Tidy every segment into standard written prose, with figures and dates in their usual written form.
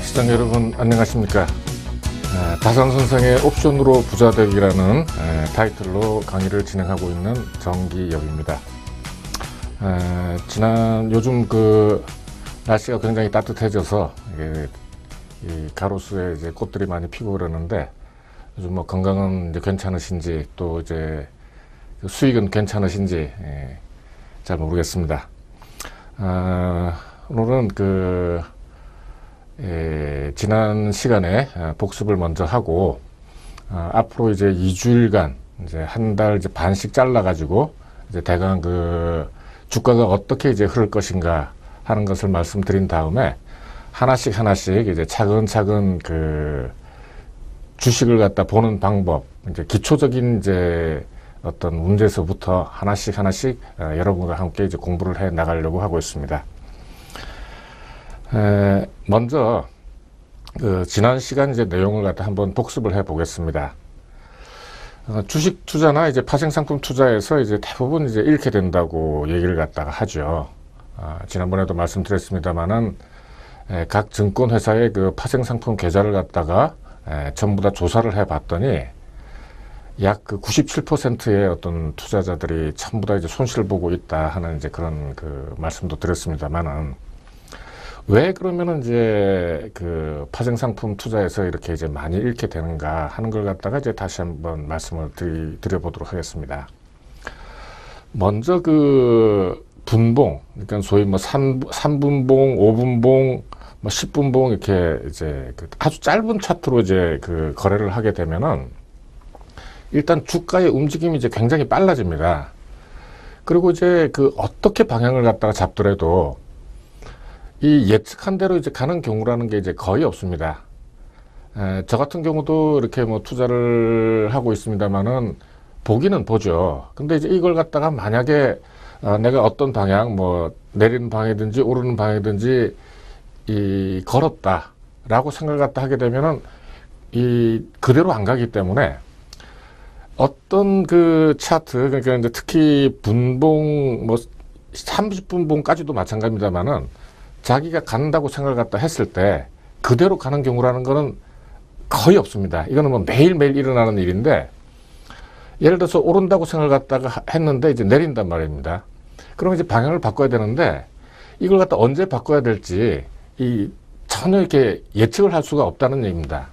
시청자 여러분 안녕하십니까. 다산선생의 옵션으로 부자되기라는 타이틀로 강의를 진행하고 있는 정기엽입니다. 요즘 날씨가 굉장히 따뜻해져서 이 가로수에 이제 꽃들이 많이 피고 그러는데 요즘 뭐 건강은 이제 괜찮으신지 또 이제 수익은 괜찮으신지 잘 모르겠습니다. 오늘은 지난 시간에 복습을 먼저 하고 앞으로 이제 2주일간 이제 한 달 이제 반씩 잘라 가지고 이제 대강 주가가 어떻게 이제 흐를 것인가 하는 것을 말씀드린 다음에 하나씩 이제 차근차근 주식을 갖다 보는 방법, 이제 기초적인 이제 어떤 문제에서부터 하나씩 여러분과 함께 이제 공부를 해 나가려고 하고 있습니다. 먼저 지난 시간 이제 내용을 갖다 한번 복습을 해 보겠습니다. 주식 투자나 이제 파생상품 투자에서 이제 대부분 이제 잃게 된다고 얘기를 갖다가 하죠. 지난번에도 말씀드렸습니다만은 각 증권회사의 파생상품 계좌를 갖다가 전부 다 조사를 해 봤더니 약 97%의 어떤 투자자들이 전부 다 이제 손실을 보고 있다 하는 이제 그런 말씀도 드렸습니다만은 왜 그러면은 이제 파생상품 투자에서 이렇게 이제 많이 잃게 되는가 하는 걸 갖다가 이제 다시 한번 말씀을 드려보도록 하겠습니다. 먼저 분봉, 그러니까 소위 뭐 3분봉, 5분봉, 뭐 10분봉 이렇게 이제 아주 짧은 차트로 이제 거래를 하게 되면은 일단 주가의 움직임이 이제 굉장히 빨라집니다. 그리고 이제 어떻게 방향을 갖다가 잡더라도 이 예측한 대로 이제 가는 경우라는 게 이제 거의 없습니다. 저 같은 경우도 이렇게 뭐 투자를 하고 있습니다만은 보기는 보죠. 근데 이제 이걸 갖다가 만약에 내가 어떤 방향, 뭐 내리는 방향이든지 오르는 방향이든지 걸었다라고 생각을 갖다 하게 되면은 그대로 안 가기 때문에 어떤 차트, 그러니까 이제 특히 분봉, 뭐 30분봉까지도 마찬가지입니다만은 자기가 간다고 생각을 갖다 했을 때 그대로 가는 경우라는 거는 거의 없습니다. 이거는 뭐 매일매일 일어나는 일인데 예를 들어서 오른다고 생각을 갖다가 했는데 이제 내린단 말입니다. 그럼 이제 방향을 바꿔야 되는데 이걸 갖다 언제 바꿔야 될지 전혀 이렇게 예측을 할 수가 없다는 얘기입니다.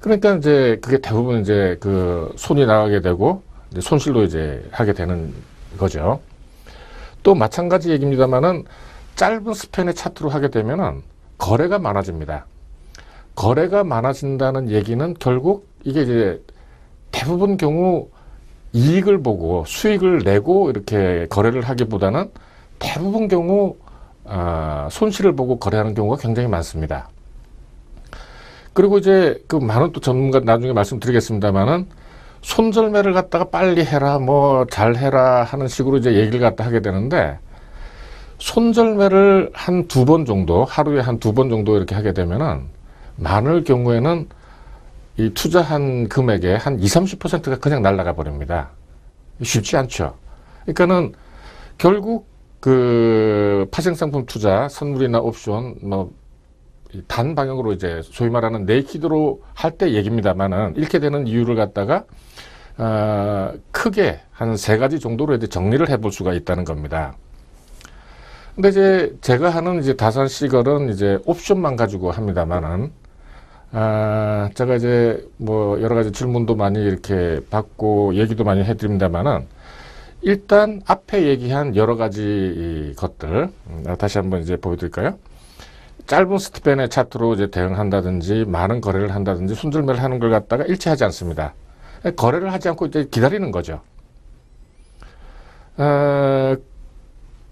그러니까 이제 그게 대부분 이제 손이 나가게 되고 이제 손실도 이제 하게 되는 거죠. 또 마찬가지 얘기입니다만은 짧은 스팬의 차트로 하게 되면은 거래가 많아집니다. 거래가 많아진다는 얘기는 결국 이게 이제 대부분 경우 이익을 보고 수익을 내고 이렇게 거래를 하기보다는 대부분 경우 손실을 보고 거래하는 경우가 굉장히 많습니다. 그리고 이제 많은 또 전문가 나중에 말씀드리겠습니다만은 손절매를 갖다가 빨리 해라, 뭐 잘해라 하는 식으로 이제 얘기를 갖다 하게 되는데 손절매를 한 2번 정도, 하루에 한 2번 정도 이렇게 하게 되면은 많을 경우에는 이 투자한 금액의 한 20-30%가 그냥 날아가 버립니다. 쉽지 않죠. 그러니까는 결국 파생상품 투자, 선물이나 옵션, 뭐 단 방향으로 이제 소위 말하는 네이키드로 할 때 얘기입니다만은 잃게 되는 이유를 갖다가 크게 한 3가지 정도로 이제 정리를 해볼 수가 있다는 겁니다. 근데 이제 제가 하는 이제 다산시걸은 이제 옵션만 가지고 합니다만은 제가 이제 뭐 여러 가지 질문도 많이 이렇게 받고 얘기도 많이 해드립니다만은 일단 앞에 얘기한 여러 가지 것들 다시 한번 이제 보여드릴까요? 짧은 스팬의 차트로 이제 대응한다든지 많은 거래를 한다든지 손절매를 하는 걸 갖다가 일치하지 않습니다. 거래를 하지 않고 이제 기다리는 거죠.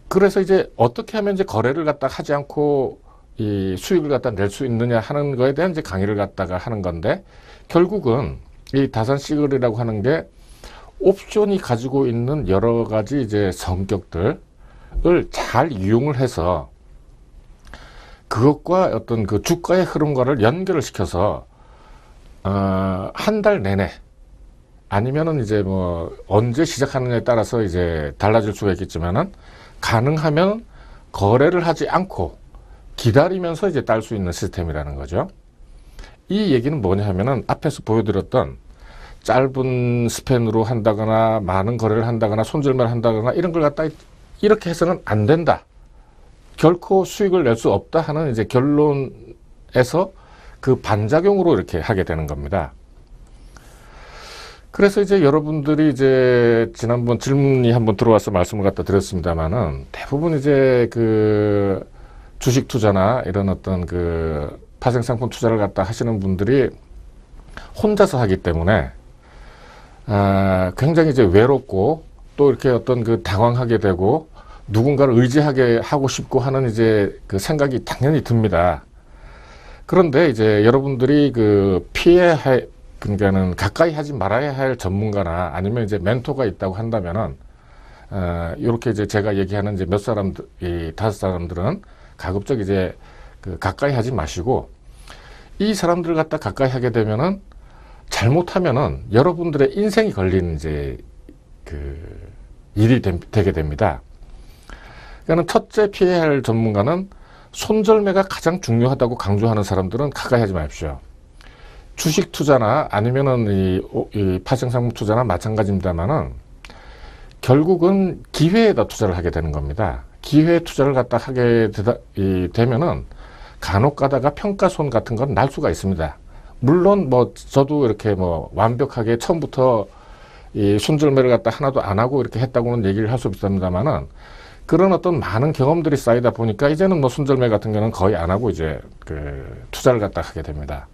그래서 이제 어떻게 하면 이제 거래를 갖다가 하지 않고 이 수익을 갖다 낼 수 있느냐 하는 거에 대한 이제 강의를 갖다가 하는 건데 결국은 이 다산시글이라고 하는 게 옵션이 가지고 있는 여러 가지 이제 성격들을 잘 이용을 해서 그것과 어떤 주가의 흐름과를 연결을 시켜서 한 달 내내 아니면은 이제 뭐 언제 시작하느냐에 따라서 이제 달라질 수가 있겠지만은 가능하면 거래를 하지 않고 기다리면서 이제 딸 수 있는 시스템이라는 거죠. 이 얘기는 뭐냐 하면은 앞에서 보여드렸던 짧은 스팬으로 한다거나 많은 거래를 한다거나 손절매를 한다거나 이런 걸 갖다 이렇게 해서는 안 된다. 결코 수익을 낼 수 없다 하는 이제 결론에서 그 반작용으로 이렇게 하게 되는 겁니다. 그래서 이제 여러분들이 이제 지난번 질문이 한번 들어와서 말씀을 갖다 드렸습니다만은 대부분 이제 그 주식 투자나 이런 어떤 그 파생상품 투자를 갖다 하시는 분들이 혼자서 하기 때문에 굉장히 이제 외롭고 또 이렇게 어떤 그 당황하게 되고 누군가를 의지하게 하고 싶고 하는 이제 그 생각이 당연히 듭니다. 그런데 이제 여러분들이 그 그러니까는 가까이 하지 말아야 할 전문가나 아니면 이제 멘토가 있다고 한다면은 이렇게 이제 제가 얘기하는 이제 몇 사람들, 이 5사람들은 가급적 이제 그 가까이 하지 마시고 이 사람들 갖다 가까이 하게 되면은 잘못하면은 여러분들의 인생이 걸린 이제 그 일이 되게 됩니다. 그러니까 첫째 피해야 할 전문가는 손절매가 가장 중요하다고 강조하는 사람들은 가까이 하지 마십시오. 주식 투자나 아니면은 이 파생상품 투자나 마찬가지입니다만은 결국은 기회에다 투자를 하게 되는 겁니다. 기회 투자를 갖다 하게 되면은 간혹 가다가 평가손 같은 건 날 수가 있습니다. 물론 뭐 저도 이렇게 뭐 완벽하게 처음부터 이 손절매를 갖다 하나도 안 하고 이렇게 했다고는 얘기를 할 수 없습니다만은 그런 어떤 많은 경험들이 쌓이다 보니까 이제는 뭐 손절매 같은 경우는 거의 안 하고 이제 그 투자를 갖다 하게 됩니다.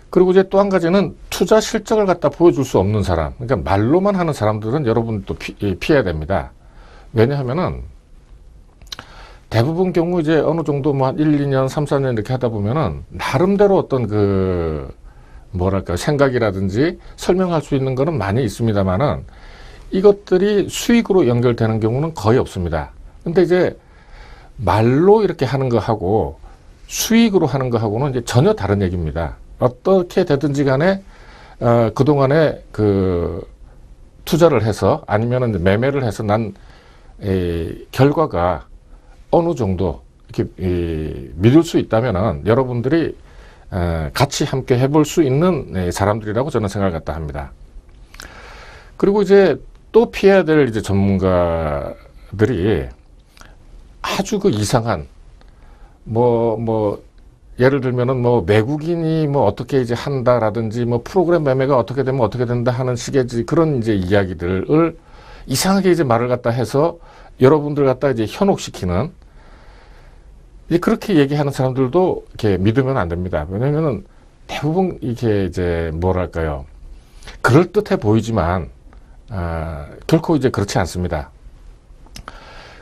그리고 이제 또 한 가지는 투자 실적을 갖다 보여줄 수 없는 사람, 그러니까 말로만 하는 사람들은 여러분 또 피해야 됩니다. 왜냐하면은 대부분 경우 이제 어느 정도 뭐 한 1, 2년, 3, 4년 이렇게 하다 보면은 나름대로 어떤 그 뭐랄까 생각이라든지 설명할 수 있는 거는 많이 있습니다만은 이것들이 수익으로 연결되는 경우는 거의 없습니다. 근데 이제 말로 이렇게 하는 거하고 수익으로 하는 거하고는 이제 전혀 다른 얘기입니다. 어떻게 되든지 간에 그동안에 그 투자를 해서 아니면은 매매를 해서 난 결과가 어느 정도 이렇게 믿을 수 있다면은 여러분들이 같이 함께 해볼 수 있는 사람들이라고 저는 생각을 갖다 합니다. 그리고 이제 또 피해야 될 이제 전문가들이 아주 그 이상한 예를 들면은 뭐 외국인이 뭐 어떻게 이제 한다라든지 뭐 프로그램 매매가 어떻게 되면 어떻게 된다 하는 식의 그런 이제 이야기들을 이상하게 이제 말을 갖다 해서 여러분들 갖다 이제 현혹시키는 이제 그렇게 얘기하는 사람들도 이렇게 믿으면 안 됩니다. 왜냐면은 대부분 이게 이제 뭐랄까요. 그럴듯해 보이지만 결코 이제 그렇지 않습니다.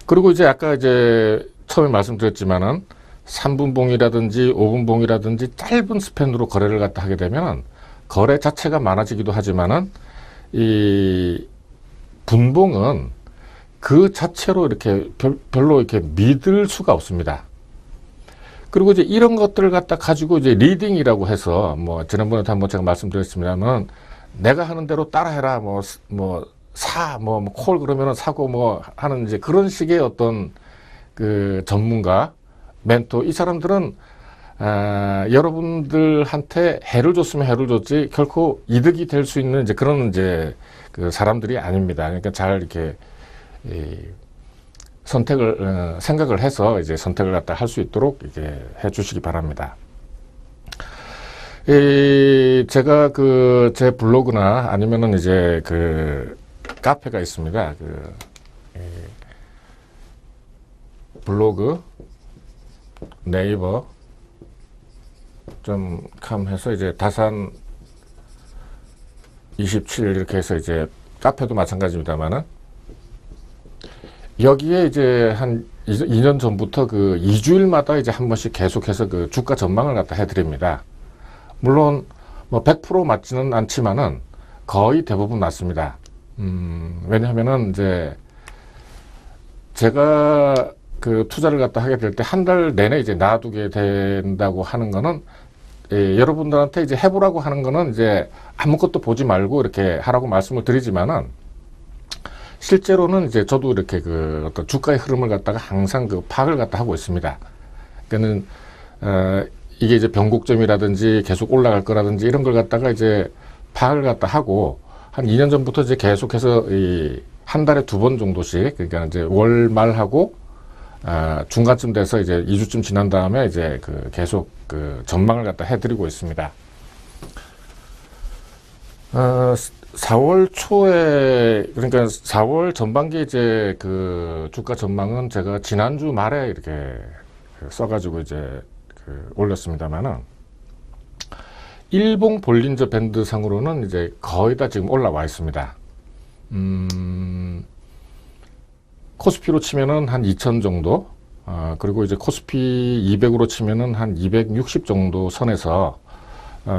그리고 이제 아까 이제 처음에 말씀드렸지만은 3분봉이라든지 5분봉이라든지 짧은 스팬으로 거래를 갖다 하게 되면 거래 자체가 많아지기도 하지만은 이 분봉은 그 자체로 이렇게 별로 이렇게 믿을 수가 없습니다. 그리고 이제 이런 것들을 갖다 가지고 이제 리딩이라고 해서 뭐 지난번에도 한번 제가 말씀드렸습니다만 내가 하는 대로 따라해라 콜 그러면은 사고 뭐 하는 이제 그런 식의 어떤 그 전문가 멘토 이 사람들은 여러분들한테 해를 줬으면 해를 줬지 결코 이득이 될 수 있는 이제 그런 이제 그 사람들이 아닙니다. 그러니까 잘 이렇게 생각을 해서 이제 선택을 갖다 할 수 있도록 이제 해 주시기 바랍니다. 제가 그 제 블로그나 아니면은 이제 그 카페가 있습니다. 블로그 네이버 .com 해서 이제 다산 27 이렇게 해서 이제 카페도 마찬가지입니다만은 여기에 이제 한 2년 전부터 그 2주일마다 이제 한 번씩 계속해서 그 주가 전망을 갖다 해드립니다. 물론 뭐 100% 맞지는 않지만은 거의 대부분 맞습니다. 왜냐하면은 이제 제가 그 투자를 갖다 하게 될 때 한 달 내내 이제 놔두게 된다고 하는 거는 여러분들한테 이제 해보라고 하는 거는 이제 아무것도 보지 말고 이렇게 하라고 말씀을 드리지만은 실제로는 이제 저도 이렇게 그 어떤 주가의 흐름을 갖다가 항상 그 파악을 갖다 하고 있습니다. 그러니까는 이게 이제 변곡점이라든지 계속 올라갈 거라든지 이런 걸 갖다가 이제 파악을 갖다 하고 한 2년 전부터 이제 계속해서 한 달에 2번 정도씩, 그러니까 이제 월 말하고 중간쯤 돼서 이제 2주쯤 지난 다음에 이제 계속 전망을 갖다 해드리고 있습니다. 4월 초에, 그러니까 4월 전반기 이제 주가 전망은 제가 지난주 말에 이렇게 써가지고 이제 올렸습니다만은, 일봉 볼린저 밴드 상으로는 이제 거의 다 지금 올라와 있습니다. 코스피로 치면은 한 2000 정도, 그리고 이제 코스피 200으로 치면은 한 260 정도 선에서,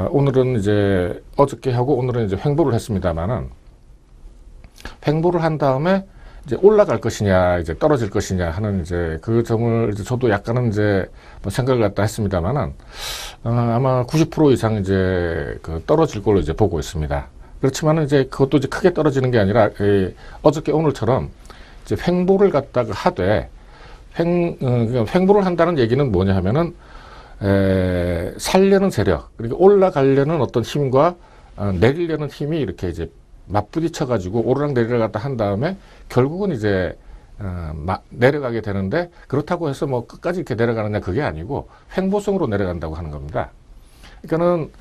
오늘은 이제 어저께 하고 오늘은 이제 횡보를 했습니다만은, 횡보를 한 다음에 이제 올라갈 것이냐, 이제 떨어질 것이냐 하는 이제 그 점을 이제 저도 약간은 이제 생각을 갖다 했습니다만은, 아마 90% 이상 이제 떨어질 걸로 이제 보고 있습니다. 그렇지만은 이제 그것도 이제 크게 떨어지는 게 아니라, 어저께 오늘처럼 이제 횡보를 갖다가 하되, 횡보를 한다는 얘기는 뭐냐 하면은, 살려는 세력, 그러니까 올라가려는 어떤 힘과 내리려는 힘이 이렇게 이제 맞부딪혀 가지고 오르락 내리락 갖다 한 다음에 결국은 이제 내려가게 되는데, 그렇다고 해서 뭐 끝까지 이렇게 내려가느냐 그게 아니고 횡보성으로 내려간다고 하는 겁니다. 그러니까는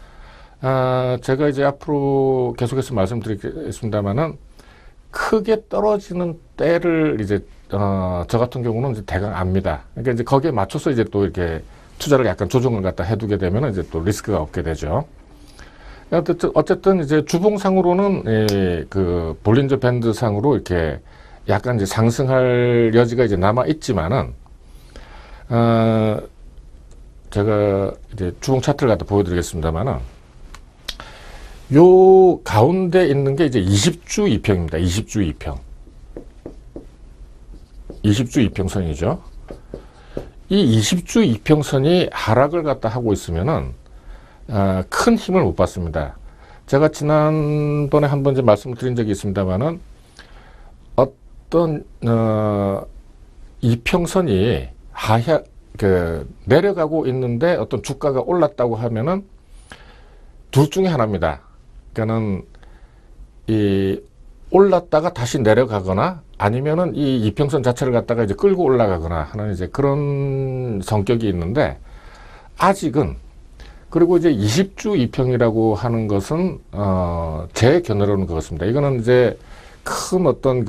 제가 이제 앞으로 계속해서 말씀드리겠습니다만은, 크게 떨어지는 때를 이제 저 같은 경우는 이제 대강 압니다. 그러니까 이제 거기에 맞춰서 이제 또 이렇게 투자를 약간 조정을 갖다 해두게 되면 이제 또 리스크가 없게 되죠. 어쨌든 이제 주봉상으로는 볼린저 밴드 상으로 이렇게 약간 이제 상승할 여지가 이제 남아 있지만은, 제가 이제 주봉 차트를 갖다 보여드리겠습니다만은, 요 가운데 있는 게 이제 20주 2평입니다. 20주 2평. 20주 2평선이죠. 이 20주 2평선이 하락을 갖다 하고 있으면은, 큰 힘을 못 받습니다. 제가 지난번에 한번 이제 말씀을 드린 적이 있습니다만은, 어떤, 이평선이 내려가고 있는데 어떤 주가가 올랐다고 하면은, 둘 중에 하나입니다. 그러니까는, 올랐다가 다시 내려가거나, 아니면은 이 이평선 자체를 갖다가 이제 끌고 올라가거나 하는 이제 그런 성격이 있는데, 아직은, 그리고 이제 20주 이평이라고 하는 것은, 제 견해로는 그렇습니다. 이거는 이제 큰 어떤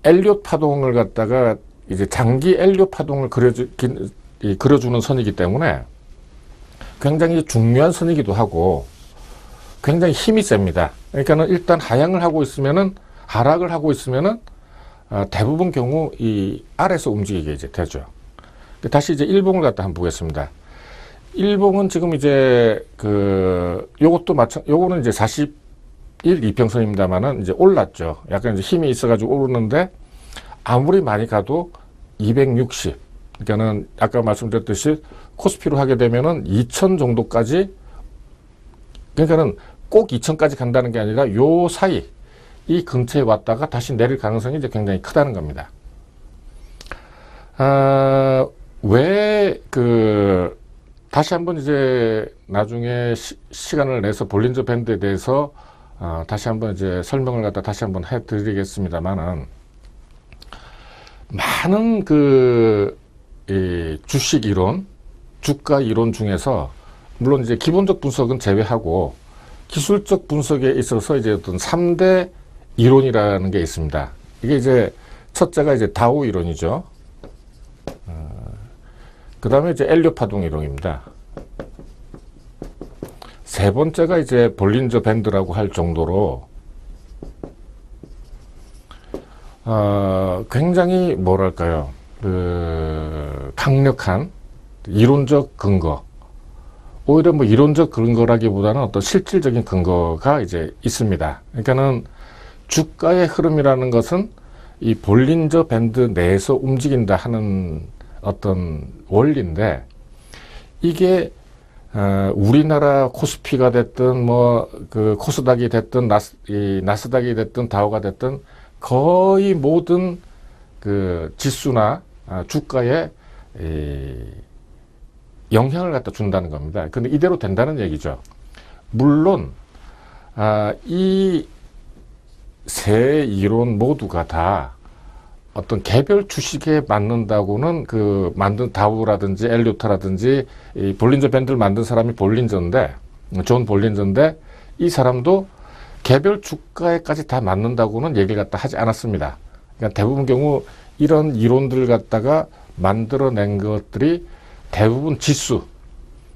엘리엇 파동을 갖다가 이제 장기 엘리엇 파동을 그려주는 선이기 때문에 굉장히 중요한 선이기도 하고, 굉장히 힘이 셉니다. 그러니까는 일단 하락을 하고 있으면은 대부분 경우 이 아래에서 움직이게 이제 되죠. 다시 이제 일봉을 갖다 한번 보겠습니다. 일봉은 지금 이제 요거는 이제 41 이평선입니다만은 이제 올랐죠. 약간 이제 힘이 있어가지고 오르는데, 아무리 많이 가도 260. 그러니까는 아까 말씀드렸듯이 코스피로 하게 되면은 2000 정도까지, 그러니까는 꼭 2000까지 간다는 게 아니라 요 사이, 이 근처에 왔다가 다시 내릴 가능성이 이제 굉장히 크다는 겁니다. 왜 다시 한번 이제 나중에 시간을 내서 볼린저 밴드에 대해서 다시 한번 이제 설명을 갖다 다시 한번 해드리겠습니다만은, 많은 이 주식 이론, 주가 이론 중에서 물론 이제 기본적 분석은 제외하고 기술적 분석에 있어서 이제 어떤 3대 이론이라는 게 있습니다. 이게 이제 첫째가 이제 다우 이론이죠. 그 다음에 이제 엘리엇 파동 이론입니다. 세 번째가 이제 볼린저 밴드라고 할 정도로 굉장히 뭐랄까요, 강력한 이론적 근거, 오히려 뭐 이론적 근거라기보다는 어떤 실질적인 근거가 이제 있습니다. 그러니까는 주가의 흐름이라는 것은 이 볼린저 밴드 내에서 움직인다 하는 어떤 원리인데, 이게 우리나라 코스피가 됐든 뭐 코스닥이 됐든 나스닥이 됐든 다우가 됐든 거의 모든 지수나 주가에 영향을 갖다 준다는 겁니다. 근데 이대로 된다는 얘기죠. 물론 이 세 이론 모두가 다 어떤 개별 주식에 맞는다고는 그 만든 다우라든지 엘리오트라든지 이 볼린저 밴드를 만든 사람이 존 볼린저인데 이 사람도 개별 주가에까지 다 맞는다고는 얘기를 갖다 하지 않았습니다. 그러니까 대부분 경우 이런 이론들을 갖다가 만들어낸 것들이 대부분 지수,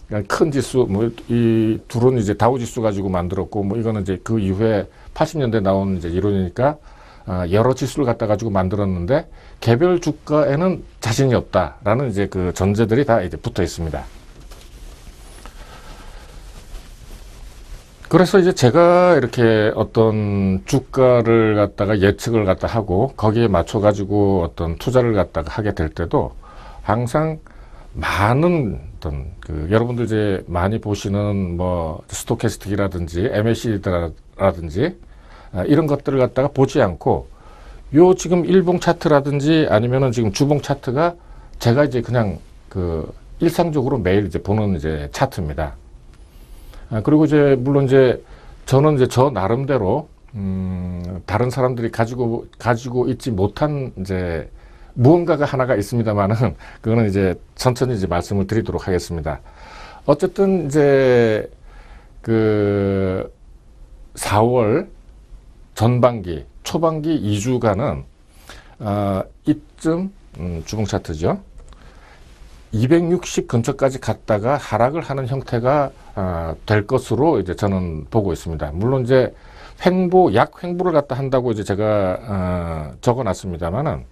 그러니까 큰 지수, 뭐 이 둘은 이제 다우 지수 가지고 만들었고, 뭐 이거는 이제 그 이후에 80년대 나온 이제 이론이니까 여러 지수를 갖다 가지고 만들었는데 개별 주가에는 자신이 없다라는 이제 그 전제들이 다 이제 붙어 있습니다. 그래서 이제 제가 이렇게 어떤 주가를 갖다가 예측을 갖다 하고 거기에 맞춰 가지고 어떤 투자를 갖다가 하게 될 때도 항상 많은 어떤 그 여러분들 이제 많이 보시는 뭐 스토캐스틱이라든지 MACD라든지 이런 것들을 갖다가 보지 않고 요 지금 일봉 차트라든지 아니면은 지금 주봉 차트가 제가 이제 그냥 그 일상적으로 매일 이제 보는 이제 차트입니다. 그리고 이제 물론 이제 저는 이제 저 나름대로 다른 사람들이 가지고 있지 못한 이제 무언가가 하나가 있습니다만은 그거는 이제 천천히 이제 말씀을 드리도록 하겠습니다. 어쨌든 이제 그 4월 전반기 초반기 2주간은 이쯤 주봉 차트죠. 260 근처까지 갔다가 하락을 하는 형태가 될 것으로 이제 저는 보고 있습니다. 물론 이제 약 횡보를 갖다 한다고 이제 제가 적어 놨습니다만은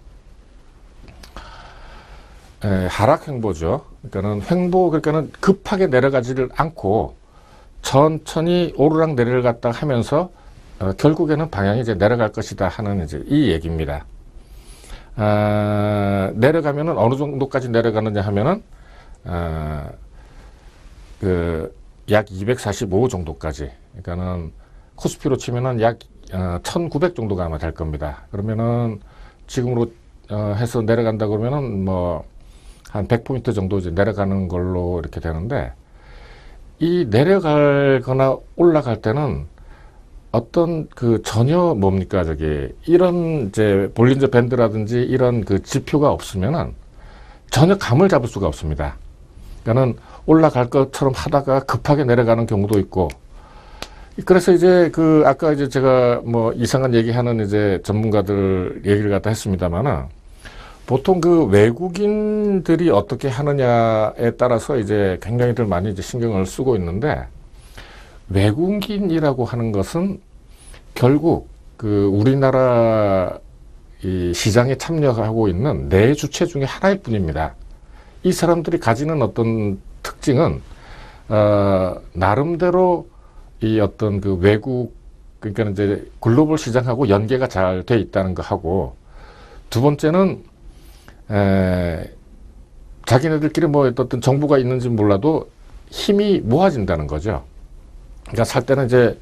하락 횡보죠. 그러니까는 급하게 내려가지를 않고 천천히 오르락 내리락 갖다 하면서 결국에는 방향이 이제 내려갈 것이다 하는 이제 이 얘기입니다. 내려가면은 어느 정도까지 내려가느냐 하면은 그 약 245 정도까지, 그러니까는 코스피로 치면은 약 1900 정도가 아마 될 겁니다. 그러면은 지금으로 해서 내려간다 그러면은 뭐 한 100포인트 정도 이제 내려가는 걸로 이렇게 되는데, 이 내려가거나 올라갈 때는 어떤 그 전혀 뭡니까 이런 이제 볼린저 밴드라든지 이런 그 지표가 없으면은 전혀 감을 잡을 수가 없습니다. 그러니까는 올라갈 것처럼 하다가 급하게 내려가는 경우도 있고, 그래서 이제 그 아까 이제 제가 뭐 이상한 얘기하는 이제 전문가들 얘기를 갖다 했습니다만은, 보통 그 외국인들이 어떻게 하느냐에 따라서 이제 굉장히들 많이 이제 신경을 쓰고 있는데, 외국인이라고 하는 것은 결국 그 우리나라 이 시장에 참여하고 있는 네 주체 중에 하나일 뿐입니다. 이 사람들이 가지는 어떤 특징은 나름대로 이 어떤 그 외국, 그러니까 이제 글로벌 시장하고 연계가 잘 돼 있다는 거 하고, 두 번째는 자기네들끼리 뭐 어떤 정보가 있는지 몰라도 힘이 모아진다는 거죠. 그러니까 살 때는 이제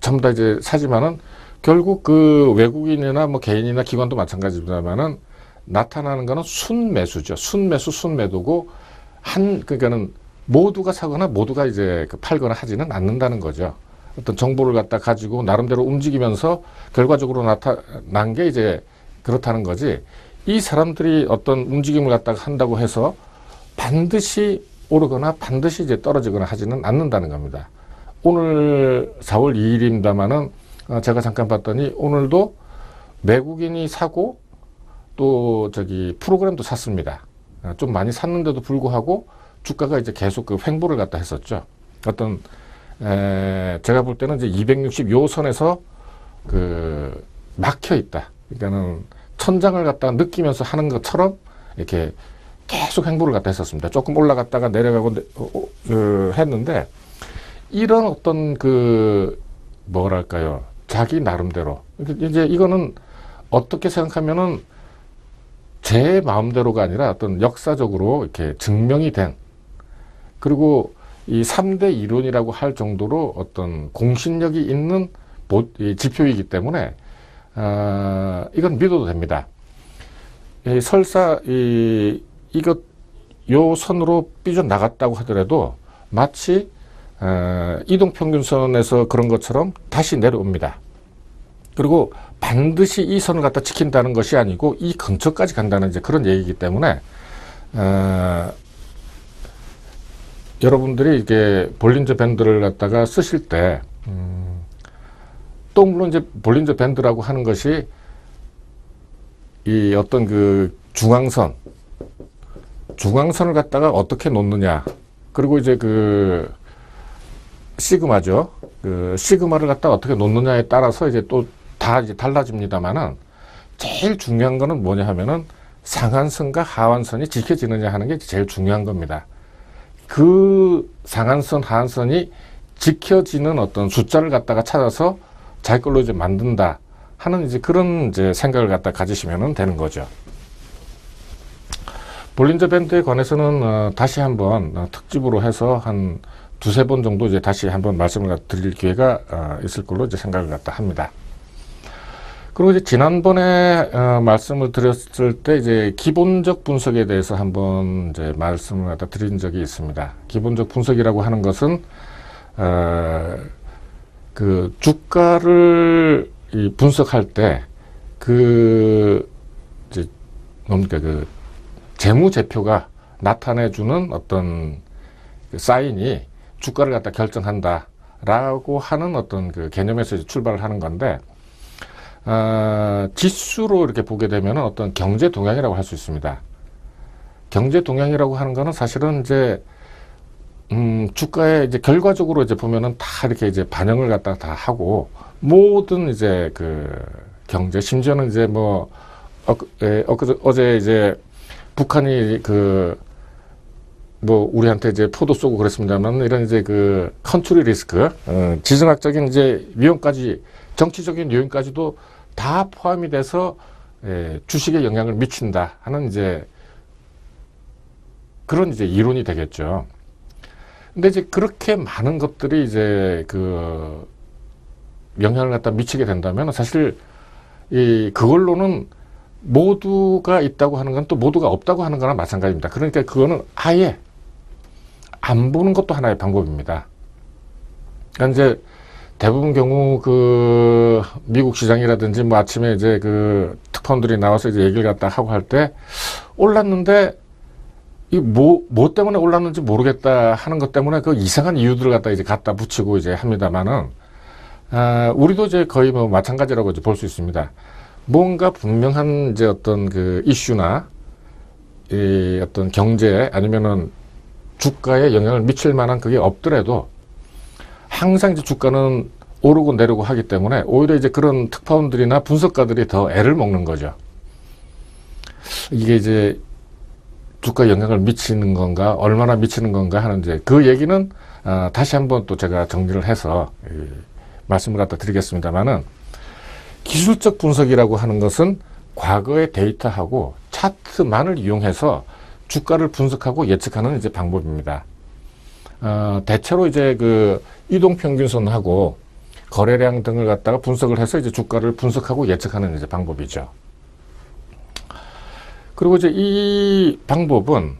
전부 다 이제 사지만은 결국 그 외국인이나 뭐 개인이나 기관도 마찬가지입니다만은 나타나는 거는 순매수죠. 순매도고 그러니까는 모두가 사거나 모두가 이제 팔거나 하지는 않는다는 거죠. 어떤 정보를 갖다 가지고 나름대로 움직이면서 결과적으로 나타난 게 이제 그렇다는 거지. 이 사람들이 어떤 움직임을 갖다가 한다고 해서 반드시 오르거나 반드시 이제 떨어지거나 하지는 않는다는 겁니다. 오늘 4월 2일입니다만은 제가 잠깐 봤더니 오늘도 외국인이 사고 또 프로그램도 샀습니다. 좀 많이 샀는데도 불구하고 주가가 이제 계속 그 횡보를 갖다 했었죠. 어떤 제가 볼 때는 이제 260 요 선에서 그 막혀 있다. 그러니까는 천장을 갖다가 느끼면서 하는 것처럼 이렇게 계속 횡보를 갖다 했었습니다. 조금 올라갔다가 내려가고 했는데, 이런 어떤 그 뭐랄까요, 자기 나름대로 이제 이거는 어떻게 생각하면은 제 마음대로가 아니라 어떤 역사적으로 이렇게 증명이 된, 그리고 이 3대 이론이라고 할 정도로 어떤 공신력이 있는 지표이기 때문에 이건 믿어도 됩니다. 설사 이것 요 선으로 삐져 나갔다고 하더라도 마치 이동평균선에서 그런 것처럼 다시 내려옵니다. 그리고 반드시 이 선을 갖다 지킨다는 것이 아니고 이 근처까지 간다는 이제 그런 얘기이기 때문에 여러분들이 이게 볼린저 밴드를 갖다가 쓰실 때 또 물론 이제 볼린저 밴드라고 하는 것이 이 어떤 그 중앙선을 갖다가 어떻게 놓느냐, 그리고 이제 그 시그마죠. 그 시그마를 갖다가 어떻게 놓느냐에 따라서 이제 또 다 이제 달라집니다만은 제일 중요한 거는 뭐냐 하면은 상한선과 하한선이 지켜지느냐 하는 게 제일 중요한 겁니다. 그 상한선, 하한선이 지켜지는 어떤 숫자를 갖다가 찾아서 자기 걸로 이제 만든다 하는 이제 그런 이제 생각을 갖다 가지시면 되는 거죠. 볼린저 밴드에 관해서는 다시 한번 특집으로 해서 한 두세 번 정도 이제 다시 한번 말씀을 드릴 기회가 있을 걸로 이제 생각을 갖다 합니다. 그리고 이제 지난번에 말씀을 드렸을 때 이제 기본적 분석에 대해서 한번 이제 말씀을 갖다 드린 적이 있습니다. 기본적 분석이라고 하는 것은 그 주가를 분석할 때 그 이제 뭡니까 그 재무제표가 나타내주는 어떤 그 사인이 주가를 갖다 결정한다라고 하는 어떤 그 개념에서 이제 출발을 하는 건데, 지수로 이렇게 보게 되면 어떤 경제 동향이라고 할 수 있습니다. 경제 동향이라고 하는 거는 사실은 이제 주가에 이제 결과적으로 이제 보면은 다 이렇게 이제 반영을 갖다가 다 하고, 모든 이제 그 경제, 심지어는 이제 뭐 어제 이제 북한이 그 뭐 우리한테 이제 포도 쏘고 그랬습니다만, 이런 이제 그 컨트리 리스크, 지정학적인 이제 위험까지, 정치적인 요인까지도 다 포함이 돼서 주식에 영향을 미친다 하는 이제 그런 이제 이론이 되겠죠. 근데 이제 그렇게 많은 것들이 이제 그 영향을 갖다 미치게 된다면 사실 그걸로는 모두가 있다고 하는 건 또 모두가 없다고 하는 거나 마찬가지입니다. 그러니까 그거는 아예 안 보는 것도 하나의 방법입니다. 그러니까 이제 대부분 경우 그 미국 시장이라든지 뭐 아침에 이제 그 특파원들이 나와서 이제 얘기를 갖다 하고 할 때 올랐는데 이 뭐 때문에 올랐는지 모르겠다 하는 것 때문에 그 이상한 이유들을 갖다 이제 갖다 붙이고 이제 합니다만은, 우리도 이제 거의 뭐 마찬가지라고 이제 볼 수 있습니다. 뭔가 분명한 이제 어떤 그 이슈나 이 어떤 경제 아니면은 주가에 영향을 미칠 만한 그게 없더라도 항상 이제 주가는 오르고 내리고 하기 때문에 오히려 이제 그런 특파원들이나 분석가들이 더 애를 먹는 거죠. 이게 이제 주가에 영향을 미치는 건가, 얼마나 미치는 건가 하는 이제 그 얘기는 다시 한번 또 제가 정리를 해서 말씀을 갖다 드리겠습니다만은, 기술적 분석이라고 하는 것은 과거의 데이터하고 차트만을 이용해서 주가를 분석하고 예측하는 이제 방법입니다. 대체로 이제 그 이동평균선하고 거래량 등을 갖다가 분석을 해서 이제 주가를 분석하고 예측하는 이제 방법이죠. 그리고 이제 이 방법은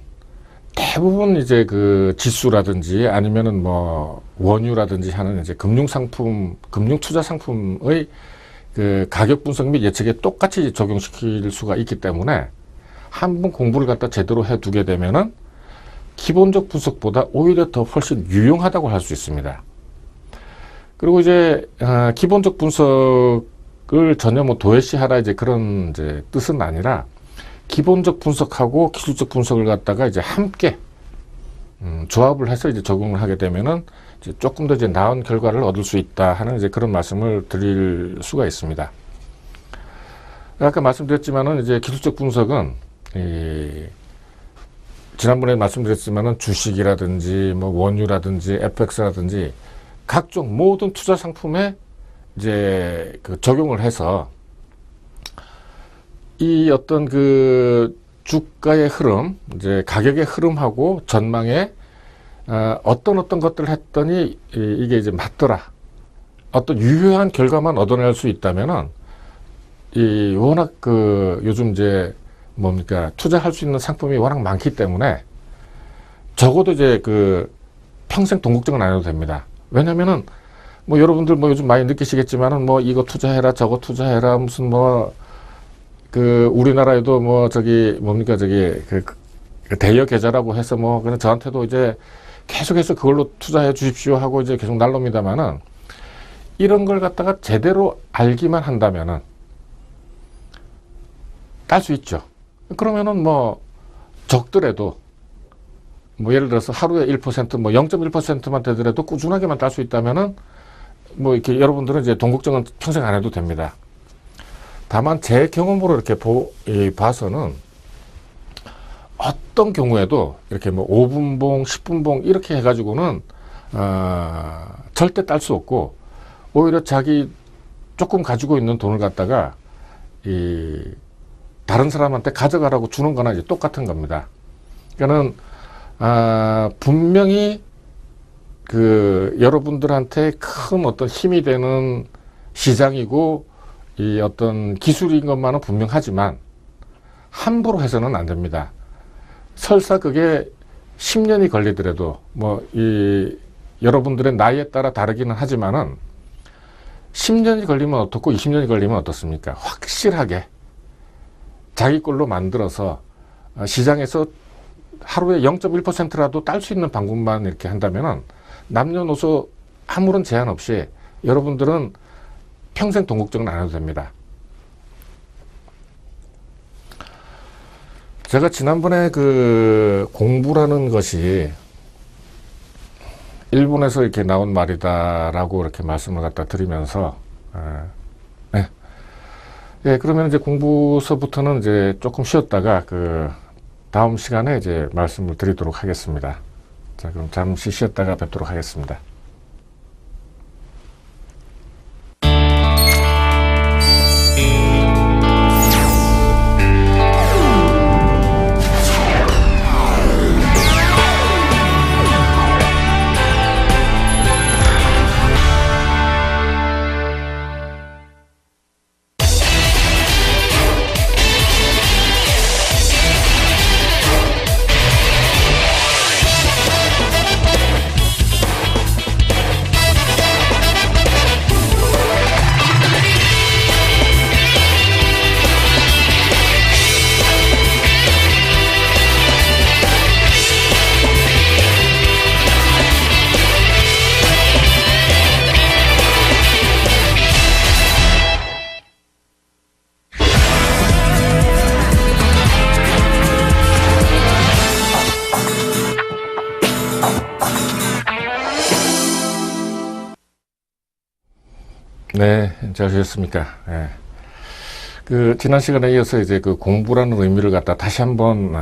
대부분 이제 그 지수라든지 아니면은 뭐 원유라든지 하는 이제 금융상품, 금융투자상품의 그 가격 분석 및 예측에 똑같이 적용시킬 수가 있기 때문에 한번 공부를 갖다 제대로 해 두게 되면은 기본적 분석보다 오히려 더 훨씬 유용하다고 할 수 있습니다. 그리고 이제 기본적 분석을 전혀 뭐 도외시하라 이제 그런 이제 뜻은 아니라, 기본적 분석하고 기술적 분석을 갖다가 이제 함께 조합을 해서 이제 적용을 하게 되면은 이제 조금 더 이제 나은 결과를 얻을 수 있다 하는 이제 그런 말씀을 드릴 수가 있습니다. 아까 말씀드렸지만은 이제 기술적 분석은 지난번에 말씀드렸지만은 주식이라든지 뭐 원유라든지 FX라든지 각종 모든 투자 상품에 이제 그 적용을 해서 이 어떤 그 주가의 흐름, 이제 가격의 흐름하고 전망에 어떤 것들을 했더니 이게 이제 맞더라, 어떤 유효한 결과만 얻어낼 수 있다면은, 이 워낙 그 요즘 이제 뭡니까 투자할 수 있는 상품이 워낙 많기 때문에 적어도 이제 그 평생 동국정은 안 해도 됩니다. 왜냐면은 뭐 여러분들 뭐 요즘 많이 느끼시겠지만은 뭐 이거 투자해라 저거 투자해라 무슨 뭐 그 우리나라에도 뭐 저기 뭡니까 저기 그 대여 계좌라고 해서 뭐 그냥 저한테도 이제 계속해서 그걸로 투자해 주십시오 하고 이제 계속 날립니다만은 이런 걸 갖다가 제대로 알기만 한다면은 딸 수 있죠. 그러면은 뭐 적더라도 뭐 예를 들어서 하루에 1%, 뭐 0.1%만 되더라도 꾸준하게만 딸 수 있다면은 뭐 이렇게 여러분들은 이제 동국정은 평생 안 해도 됩니다. 다만 제 경험으로 이렇게 봐서는 어떤 경우에도 이렇게 뭐 5분봉, 10분봉 이렇게 해가지고는 절대 딸 수 없고 오히려 자기 조금 가지고 있는 돈을 갖다가 다른 사람한테 가져가라고 주는 거나 이제 똑같은 겁니다. 그러니까는 분명히 그 여러분들한테 큰 어떤 힘이 되는 시장이고 이 어떤 기술인 것만은 분명하지만 함부로 해서는 안 됩니다. 설사 그게 10년이 걸리더라도 뭐 이 여러분들의 나이에 따라 다르기는 하지만은 10년이 걸리면 어떻고 20년이 걸리면 어떻습니까? 확실하게 자기 걸로 만들어서 시장에서 하루에 0.1%라도 딸 수 있는 방법만 이렇게 한다면은 남녀노소 아무런 제한 없이 여러분들은 평생 동국정은 안 해도 됩니다. 제가 지난번에 그 공부라는 것이 일본에서 이렇게 나온 말이다라고 이렇게 말씀을 갖다 드리면서, 네. 예, 그러면 이제 공부서부터는 이제 조금 쉬었다가 그 다음 시간에 이제 말씀을 드리도록 하겠습니다. 자, 그럼 잠시 쉬었다가 뵙도록 하겠습니다. 네, 잘 하셨습니까? 네. 그 지난 시간에 이어서 이제 그 공부라는 의미를 갖다 다시 한번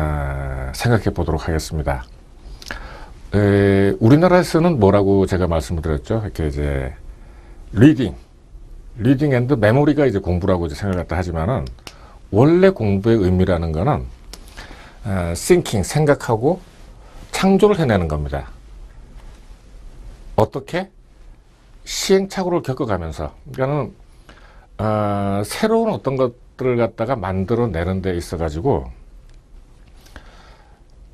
생각해 보도록 하겠습니다. 우리나라에서는 뭐라고 제가 말씀을 드렸죠? 이렇게 이제 리딩 앤드 메모리가 이제 공부라고 이제 생각을 갖다 하지만은 원래 공부의 의미라는 거는 thinking 생각하고 창조를 해내는 겁니다. 어떻게? 시행착오를 겪어가면서, 그러니까는 새로운 어떤 것들을 갖다가 만들어내는 데 있어가지고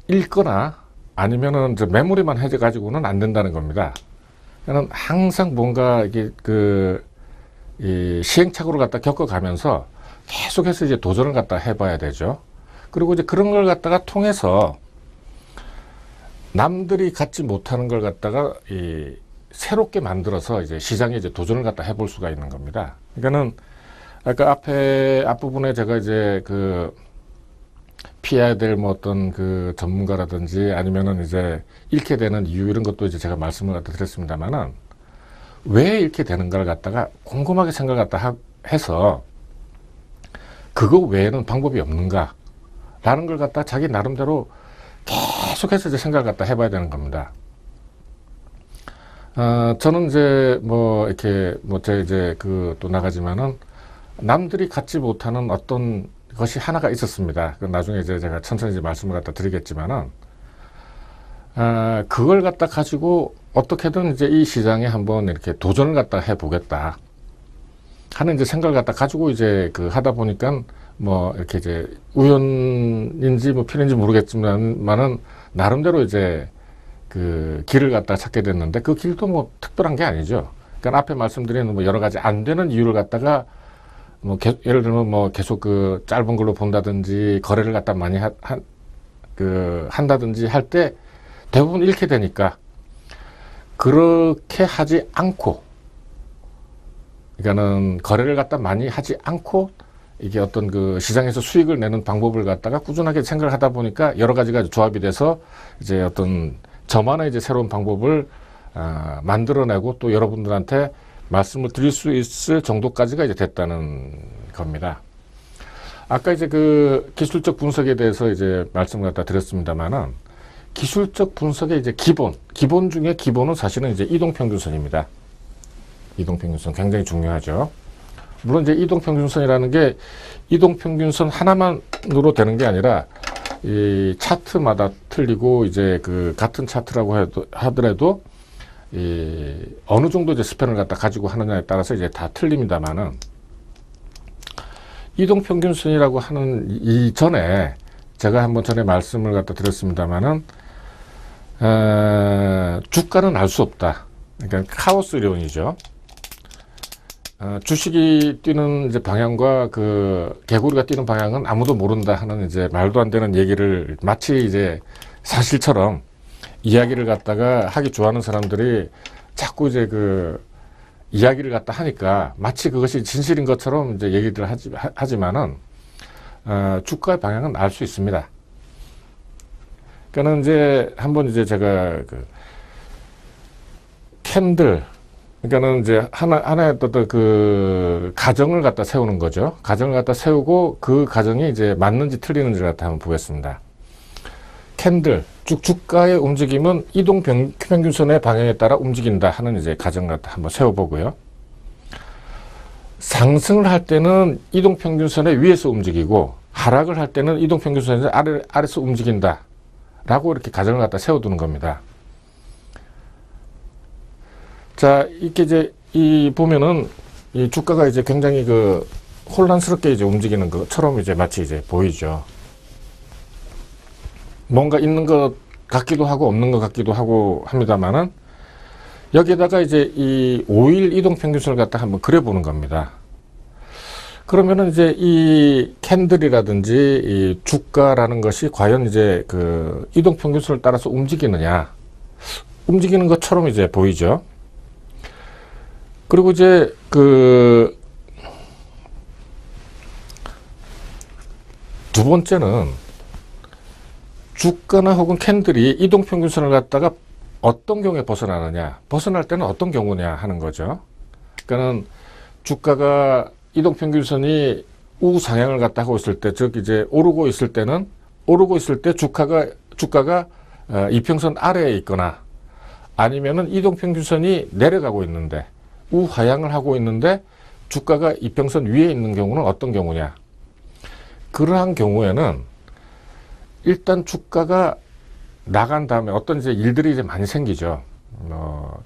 읽거나 아니면은 이제 메모리만 해가지고는 안 된다는 겁니다. 그러니까 항상 뭔가 이게 이 시행착오를 갖다 겪어가면서 계속해서 이제 도전을 갖다 해봐야 되죠. 그리고 이제 그런 걸 갖다가 통해서 남들이 갖지 못하는 걸 갖다가 새롭게 만들어서 이제 시장에 이제 도전을 갖다 해볼 수가 있는 겁니다. 그러니까는 아까 앞부분에 제가 이제 그 피해야 될 뭐 어떤 그 전문가라든지 아니면은 이제 잃게 되는 이유 이런 것도 이제 제가 말씀을 갖다 드렸습니다만은 왜 잃게 되는가를 갖다가 곰곰하게 생각을 갖다 해서 그거 외에는 방법이 없는가 라는 걸 갖다 자기 나름대로 계속해서 이제 생각을 갖다 해봐야 되는 겁니다. 저는 이제 뭐 이렇게 제가 이제 또 나가지만은 남들이 갖지 못하는 어떤 것이 하나가 있었습니다. 나중에 이제 제가 천천히 이제 말씀을 갖다 드리겠지만은 그걸 갖다 가지고 어떻게든 이제 이 시장에 한번 이렇게 도전을 갖다 해보겠다 하는 이제 생각을 갖다 가지고 이제 하다 보니까 뭐 이렇게 이제 우연인지 뭐 필인지 모르겠지만은 나름대로 이제 그 길을 갖다 찾게 됐는데 그 길도 뭐 특별한 게 아니죠. 그러니까 앞에 말씀드린 뭐 여러 가지 안 되는 이유를 갖다가 뭐 예를 들면 뭐 계속 그 짧은 걸로 본다든지 거래를 갖다 많이 한다든지 할 때 대부분 잃게 되니까 그렇게 하지 않고, 그러니까는 거래를 갖다 많이 하지 않고 이게 어떤 그 시장에서 수익을 내는 방법을 갖다가 꾸준하게 생각을 하다 보니까 여러 가지가 조합이 돼서 이제 어떤 저만의 이제 새로운 방법을 만들어내고 또 여러분들한테 말씀을 드릴 수 있을 정도까지가 이제 됐다는 겁니다. 아까 이제 그 기술적 분석에 대해서 이제 말씀을 갖다 드렸습니다만은 기술적 분석의 이제 기본 중에 기본은 사실은 이제 이동평균선입니다. 이동평균선 굉장히 중요하죠. 물론 이제 이동평균선이라는 게 이동평균선 하나만으로 되는 게 아니라 이 차트마다 틀리고 이제 그 같은 차트라고 하더라도 이 어느 정도 이제 스팬을 갖다 가지고 하느냐에 따라서 이제 다 틀립니다만은 이동평균선이라고 하는 이전에 제가 한번 전에 말씀을 갖다 드렸습니다만은 주가는 알 수 없다. 그러니까 카오스 이론이죠. 주식이 뛰는 이제 방향과 그 개구리가 뛰는 방향은 아무도 모른다 하는 이제 말도 안 되는 얘기를 마치 이제 사실처럼 이야기를 갖다가 하기 좋아하는 사람들이 자꾸 이제 그 이야기를 갖다 하니까 마치 그것이 진실인 것처럼 이제 얘기를 하지만은 주가의 방향은 알 수 있습니다. 그러니까는 이제 한번 이제 제가 그 캔들, 그러니까는 이제 하나의 어떤 그 가정을 갖다 세우는 거죠. 가정을 갖다 세우고 그 가정이 이제 맞는지 틀리는지를 갖다 한번 보겠습니다. 캔들, 주가의 움직임은 이동평균선의 방향에 따라 움직인다 하는 이제 가정을 갖다 한번 세워보고요. 상승을 할 때는 이동평균선의 위에서 움직이고 하락을 할 때는 이동평균선의 아래에서 움직인다 라고 이렇게 가정을 갖다 세워두는 겁니다. 자, 이렇게 이제 보면은 이 주가가 이제 굉장히 그 혼란스럽게 이제 움직이는 것처럼 이제 마치 이제 보이죠. 뭔가 있는 것 같기도 하고 없는 것 같기도 하고 합니다만은 여기에다가 이제 이 5일 이동평균선을 갖다 한번 그려보는 겁니다. 그러면은 이제 이 캔들이라든지 이 주가라는 것이 과연 이제 그 이동평균선을 따라서 움직이느냐, 움직이는 것처럼 이제 보이죠. 그리고 이제 그 두 번째는 주가나 혹은 캔들이 이동평균선을 갖다가 어떤 경우에 벗어나느냐, 벗어날 때는 어떤 경우냐 하는 거죠. 그러니까는 주가가 이동평균선이 우상향을 갖다 하고 있을 때, 즉 이제 오르고 있을 때는, 오르고 있을 때 주가가 이평선 아래에 있거나 아니면은 이동평균선이 내려가고 있는데 우하향을 하고 있는데 주가가 이평선 위에 있는 경우는 어떤 경우냐. 그러한 경우에는 일단 주가가 나간 다음에 어떤 이제 일들이 이제 많이 생기죠.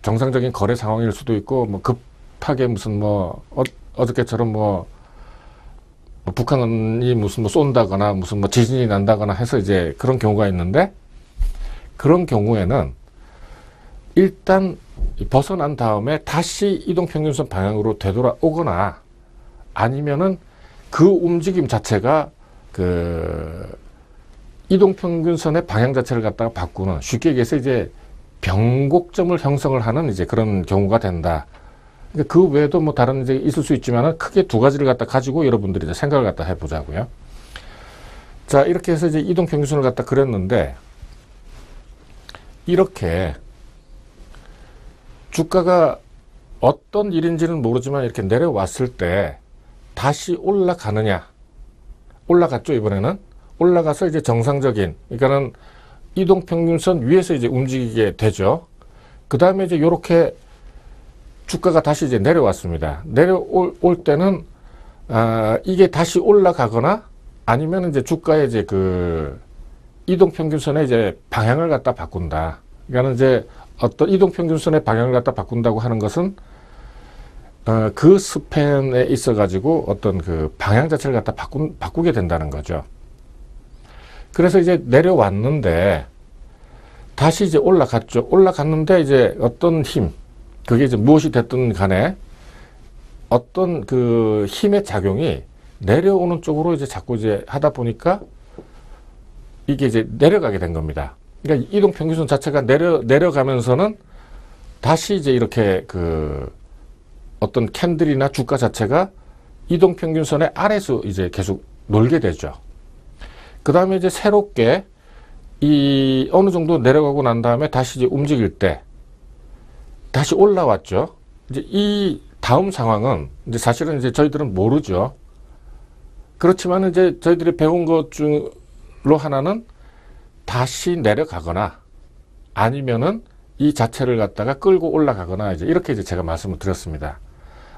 정상적인 거래 상황일 수도 있고, 뭐 급하게 무슨 어저께처럼 북한이 무슨 쏜다거나 무슨 지진이 난다거나 해서 이제 그런 경우가 있는데, 그런 경우에는 일단 벗어난 다음에 다시 이동평균선 방향으로 되돌아오거나 아니면은 그 움직임 자체가 그 이동평균선의 방향 자체를 갖다가 바꾸는, 쉽게 얘기해서 이제 변곡점을 형성을 하는 이제 그런 경우가 된다. 그러니까 그 외에도 뭐 다른 이제 있을 수 있지만은 크게 두 가지를 갖다 가지고 여러분들이 이제 생각을 갖다 해보자고요. 자, 이렇게 해서 이제 이동평균선을 갖다 그렸는데, 이렇게 주가가 어떤 일인지는 모르지만 이렇게 내려왔을 때 다시 올라가느냐, 올라갔죠. 이번에는 올라가서 이제 정상적인, 그러니까는 이동평균선 위에서 이제 움직이게 되죠. 그 다음에 이제 요렇게 주가가 다시 이제 내려왔습니다. 내려올 때는 이게 다시 올라가거나 아니면 이제 주가의 이제 그 이동평균선의 이제 방향을 갖다 바꾼다. 그러니까 이제 어떤 이동평균선의 방향을 갖다 바꾼다고 하는 것은 그 스팬에 있어 가지고 어떤 그 방향 자체를 갖다 바꾸게 된다는 거죠. 그래서 이제 내려왔는데 다시 이제 올라갔죠. 올라갔는데 이제 어떤 힘, 그게 이제 무엇이 됐든 간에 어떤 그 힘의 작용이 내려오는 쪽으로 이제 자꾸 이제 하다 보니까 이게 이제 내려가게 된 겁니다. 그러니까 이동 평균선 자체가 내려가면서는 다시 이제 이렇게 그 어떤 캔들이나 주가 자체가 이동 평균선의 아래에서 이제 계속 놀게 되죠. 그 다음에 이제 새롭게 이 어느 정도 내려가고 난 다음에 다시 이제 움직일 때 다시 올라왔죠. 이제 이 다음 상황은 이제 사실은 이제 저희들은 모르죠. 그렇지만 이제 저희들이 배운 것 중으로 하나는 다시 내려가거나 아니면은 이 자체를 갖다가 끌고 올라가거나 이제 이렇게 이제 제가 말씀을 드렸습니다.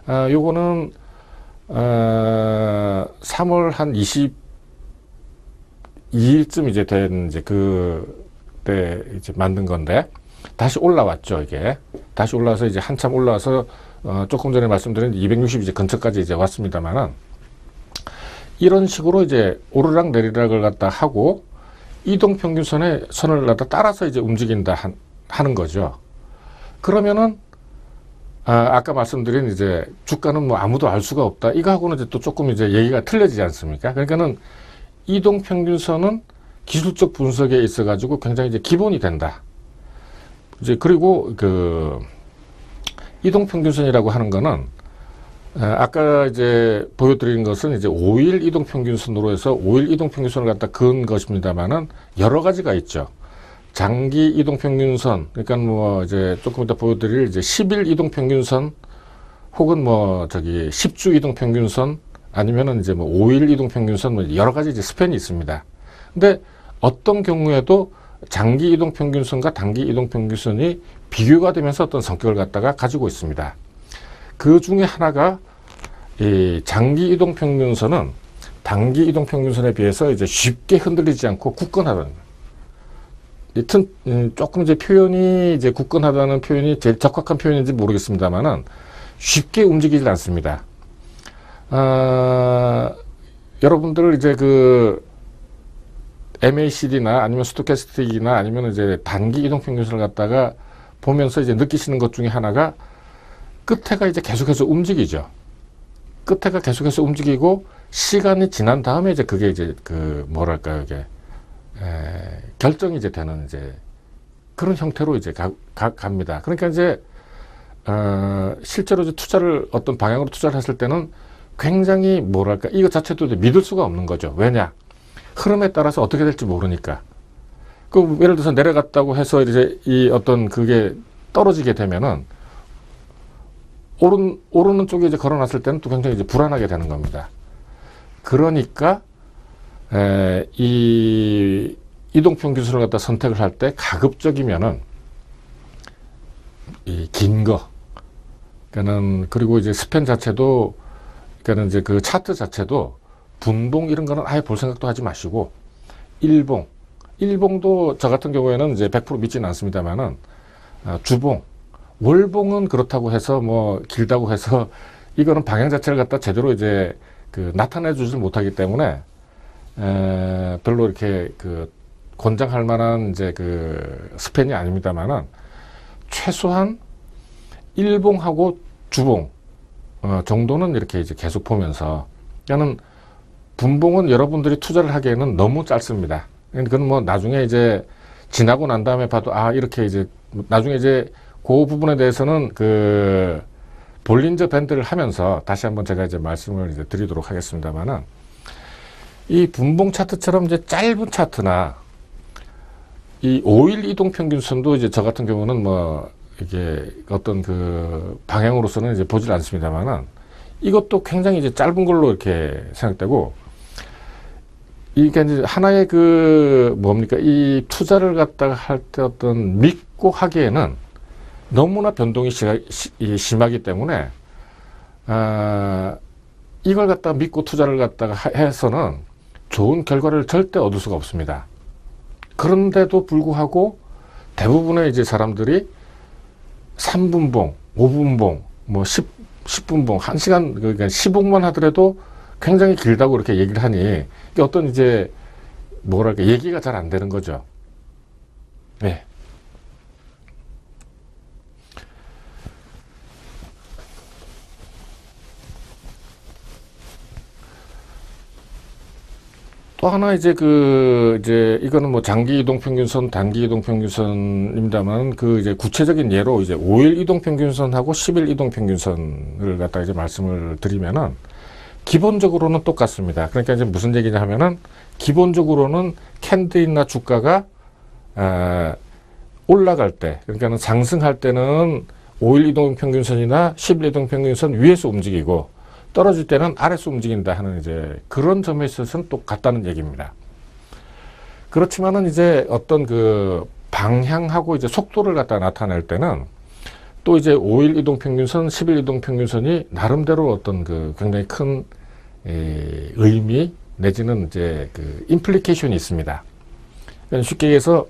요거는 3월 한 22일쯤 이제 된 이제 그때 이제 만든 건데 다시 올라왔죠. 이게 다시 올라와서 이제 한참 올라와서 조금 전에 말씀드린 260 이제 근처까지 이제 왔습니다만은 이런 식으로 이제 오르락 내리락을 갖다 하고 이동평균선의 선을 갖다 따라서 이제 움직인다 하는 거죠. 그러면은 아까 말씀드린 이제 주가는 뭐 아무도 알 수가 없다. 이거하고는 이제 또 조금 이제 얘기가 틀려지지 않습니까? 그러니까는 이동평균선은 기술적 분석에 있어 가지고 굉장히 이제 기본이 된다. 이제 그리고 그 이동평균선이라고 하는 거는 아까 이제 보여드린 것은 이제 5일 이동평균선으로 해서 5일 이동평균선을 갖다 그은 것입니다만은 여러 가지가 있죠. 장기 이동평균선, 그러니까 뭐 이제 조금 이따 보여드릴 이제 10일 이동평균선 혹은 뭐 저기 10주 이동평균선 아니면은 이제 뭐 5일 이동평균선 뭐 여러 가지 이제 스팬이 있습니다. 근데 어떤 경우에도 장기 이동평균선과 단기 이동평균선이 비교가 되면서 어떤 성격을 갖다가 가지고 있습니다. 그 중에 하나가 이 장기 이동평균선은 단기 이동평균선에 비해서 이제 쉽게 흔들리지 않고 굳건하다는 거예요. 조금 이제 표현이 이제 굳건하다는 표현이 제일 적확한 표현인지 모르겠습니다만은 쉽게 움직이질 않습니다. 여러분들 이제 그 MACD나 아니면 스토캐스틱이나 아니면 이제 단기 이동평균선을 갖다가 보면서 이제 느끼시는 것 중에 하나가 끝에가 이제 계속해서 움직이죠. 끝에가 계속해서 움직이고 시간이 지난 다음에 이제 그게 이제 그 뭐랄까요, 이게 결정이 이제 되는 이제 그런 형태로 이제 갑니다. 그러니까 이제 실제로 이제 투자를 어떤 방향으로 투자를 했을 때는 굉장히 뭐랄까 이것 자체도 이제 믿을 수가 없는 거죠. 왜냐? 흐름에 따라서 어떻게 될지 모르니까. 그 예를 들어서 내려갔다고 해서 이제 이 어떤 그게 떨어지게 되면은 오르는 쪽에 이제 걸어놨을 때는 또 굉장히 이제 불안하게 되는 겁니다. 그러니까 이 이동평균선을 갖다 선택을 할 때 가급적이면은 이 긴 거, 그러니까는 그리고 이제 스팬 자체도, 그러니까는 이제 그 차트 자체도 분봉 이런 거는 아예 볼 생각도 하지 마시고 일봉도 저 같은 경우에는 이제 100% 믿지는 않습니다만은 주봉, 월봉은 그렇다고 해서 뭐 길다고 해서 이거는 방향 자체를 갖다 제대로 이제 그 나타내 주지 못하기 때문에 별로 이렇게 그 권장할 만한 이제 그 스팬이 아닙니다만은 최소한 일봉하고 주봉 정도는 이렇게 이제 계속 보면서, 그러니까는 분봉은 여러분들이 투자를 하기에는 너무 짧습니다. 그건 뭐 나중에 이제 지나고 난 다음에 봐도 이렇게 이제 나중에 이제 그 부분에 대해서는 그 볼린저 밴드를 하면서 다시 한번 제가 이제 말씀을 이제 드리도록 하겠습니다만은, 이 분봉 차트처럼 이제 짧은 차트나 이 5일 이동평균선도 이제 저 같은 경우는 뭐 이게 어떤 그 방향으로서는 이제 보질 않습니다만은 이것도 굉장히 이제 짧은 걸로 이렇게 생각되고, 이게 이제 하나의 그 뭡니까 이 투자를 갖다가 할 때 어떤 믿고 하기에는 너무나 변동이 심하기 때문에 이걸 갖다가 믿고 투자를 갖다가 해서는 좋은 결과를 절대 얻을 수가 없습니다. 그런데도 불구하고 대부분의 이제 사람들이 3분봉, 5분봉, 뭐 10분봉, 1시간, 그러니까 10억만 하더라도 굉장히 길다고 이렇게 얘기를 하니, 이게 어떤 이제, 뭐랄까, 얘기가 잘 안 되는 거죠. 네. 또 하나 이제 이거는 뭐 장기 이동 평균선, 단기 이동 평균선입니다만 이제 구체적인 예로 이제 5일 이동 평균선하고 10일 이동 평균선을 갖다가 이제 말씀을 드리면은 기본적으로는 똑같습니다. 그러니까 이제 무슨 얘기냐 하면은 기본적으로는 캔들이나 주가가 올라갈 때, 그러니까는 상승할 때는 5일 이동 평균선이나 10일 이동 평균선 위에서 움직이고 떨어질 때는 아래서 움직인다 하는 이제 그런 점에 있어서는 똑같다는 얘기입니다. 그렇지만은 이제 어떤 방향하고 이제 속도를 갖다 나타낼 때는 또 이제 5일 이동 평균선, 10일 이동 평균선이 나름대로 어떤 굉장히 큰 의미 내지는 이제 임플리케이션이 있습니다. 그러니까 쉽게 얘기해서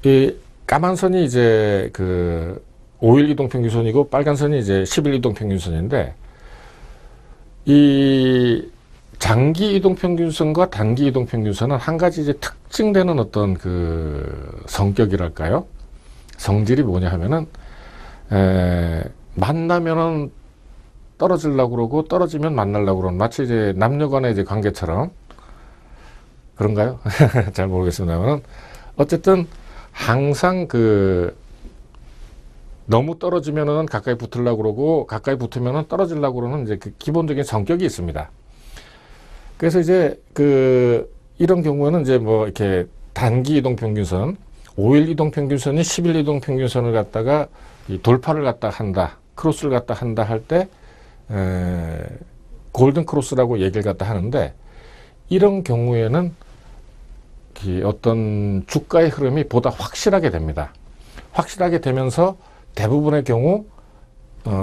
이 까만 선이 이제 5일 이동 평균선이고 빨간 선이 이제 10일 이동 평균선인데 이 장기 이동 평균선과 단기 이동 평균선은 한 가지 이제 특징되는 어떤 성격이랄까요? 성질이 뭐냐 하면은 만나면은 떨어지려고 그러고 떨어지면 만나려고 그러는 마치 이제 남녀 간의 이제 관계처럼 그런가요? 잘 모르겠습니다만 어쨌든 항상 너무 떨어지면은 가까이 붙으려고 그러고 가까이 붙으면은 떨어지려고 그러는 이제 기본적인 성격이 있습니다. 그래서 이제 이런 경우에는 이제 뭐 이렇게 단기 이동 평균선, 5일 이동 평균선이 10일 이동 평균선을 갖다가 돌파를 갖다 한다, 크로스를 갖다 한다 할 때 골든 크로스라고 얘기를 갖다 하는데 이런 경우에는 어떤 주가의 흐름이 보다 확실하게 됩니다. 확실하게 되면서 대부분의 경우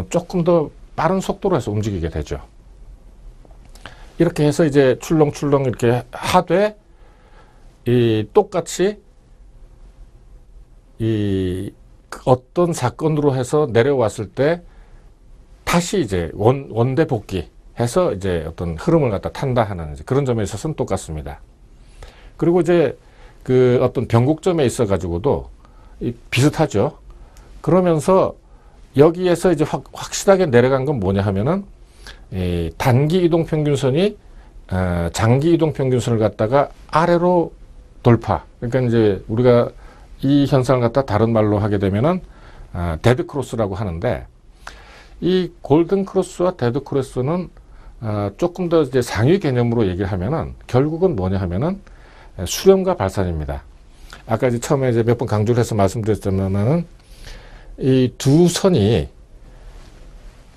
조금 더 빠른 속도로 해서 움직이게 되죠. 이렇게 해서 이제 출렁출렁 이렇게 하되 똑같이 어떤 사건으로 해서 내려왔을 때 다시 이제 원대 복귀 해서 이제 어떤 흐름을 갖다 탄다 하는 그런 점에 있어서는 똑같습니다. 그리고 이제 어떤 변곡점에 있어 가지고도 비슷하죠. 그러면서 여기에서 이제 확실하게 내려간 건 뭐냐 하면은 단기 이동 평균선이 장기 이동 평균선을 갖다가 아래로 돌파. 그러니까 이제 우리가 이 현상을 갖다 다른 말로 하게 되면은 데드 크로스라고 하는데 이 골든 크로스와 데드 크로스는 조금 더 이제 상위 개념으로 얘기를 하면은 결국은 뭐냐 하면은 수렴과 발산입니다. 아까 이제 처음에 이제 몇 번 강조를 해서 말씀드렸지만은 이 두 선이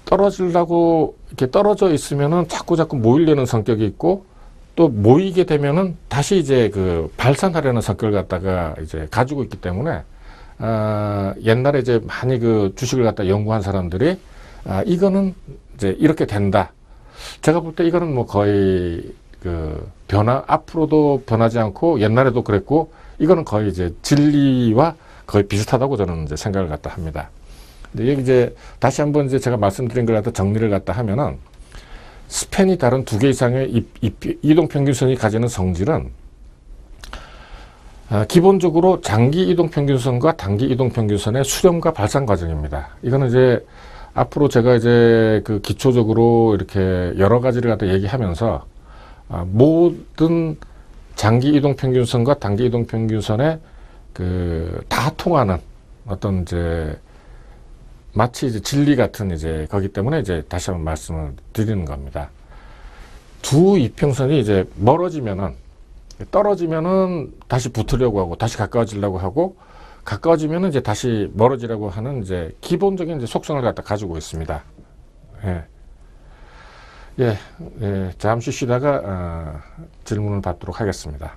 떨어지려고 이렇게 떨어져 있으면은 자꾸 모이려는 성격이 있고 또 모이게 되면은 다시 이제 발산하려는 성격을 갖다가 이제 가지고 있기 때문에 옛날에 이제 많이 주식을 갖다 연구한 사람들이 이거는 이제 이렇게 된다. 제가 볼 때 이거는 뭐 거의 앞으로도 변하지 않고 옛날에도 그랬고 이거는 거의 이제 진리와 거의 비슷하다고 저는 이제 생각을 갖다 합니다. 근데 여기 이제 다시 한번 이제 제가 말씀드린 걸 갖다 정리를 갖다 하면은 스팬이 다른 두 개 이상의 이동 평균선이 가지는 성질은 기본적으로 장기 이동 평균선과 단기 이동 평균선의 수렴과 발산 과정입니다. 이거는 이제 앞으로 제가 이제 기초적으로 이렇게 여러 가지를 갖다 얘기하면서 모든 장기 이동 평균선과 단기 이동 평균선의 다 통하는 어떤 이제 마치 이제 진리 같은 이제 거기 때문에 이제 다시 한번 말씀을 드리는 겁니다. 두 이평선이 이제 멀어지면은 떨어지면은 다시 붙으려고 하고 다시 가까워지려고 하고 가까워지면은 이제 다시 멀어지려고 하는 이제 기본적인 이제 속성을 갖다 가지고 있습니다. 잠시 쉬다가 질문을 받도록 하겠습니다.